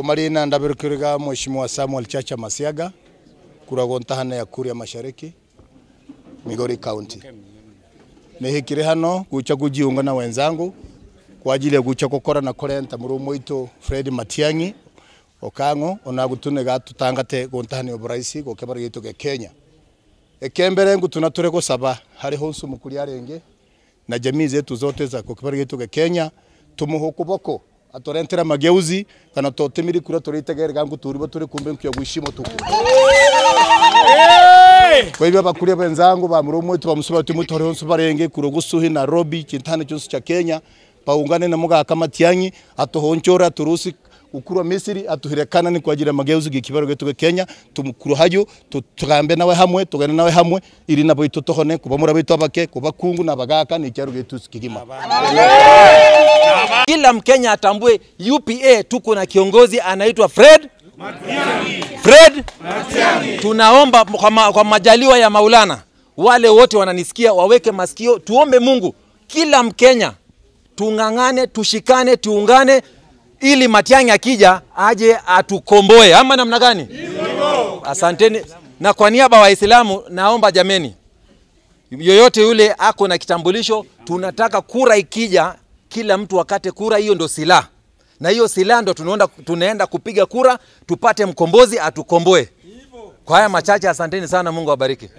Marina ndabirikiriga Mheshimiwa Samuel Chacha Masiaga kuragonta hana ya Kuria Mashariki Migori County. Nihikire hano gucha kujiunga na wenzangu kwa ajili ya gucha gukora na korenta murumo ito Fred Matiang'i Okango onagutunega tutangate gontahani oburaisi gokebara gitu ke Kenya. Ekembere ngutunature ko saba hari honsu mukuri arenge na jamii zetu zote za gokebara gitu ke Kenya tumuhokuboko atorentera mageuzi kana totemiri kura toritegerega nguturibo turi kumbe nkyo gwishimo tuku. Kwa hivyo bakuria benzangu ba murumo itu bamusuba tumutore honsu barenge kurogusuhi Nairobi kintane cyose cha Kenya paungane na muga Matiang'i atohonchora turusi ukuru wa Misiri atuhirekana ni kwa ajili ya mageuzi gikibaro getu Kenya tumukuru hayo tugambe nawe hamwe tugana nawe hamwe ili nabo itotohone kuba murabitu abake kuba kungu na bagaka ni cyaro getu kigima. Kila Mkenya atambue UPA tuko na kiongozi anaitwa Fred Matiang'i. Tunaomba kwa majaliwa ya Maulana wale wote wananisikia waweke masikio, tuombe Mungu kila Mkenya tungangane, tushikane, tuungane ili Matiang'i akija aje atukomboe ama namna gani? Asanteni. Na kwa niaba wa Waislamu naomba jameni, yoyote yule ako na kitambulisho, tunataka kura ikija kila mtu wakate kura, hiyo ndo silaha. Na hiyo silaha ndo tunaenda kupiga kura tupate mkombozi atukomboe. Kwa haya machache asanteni sana, Mungu awabariki.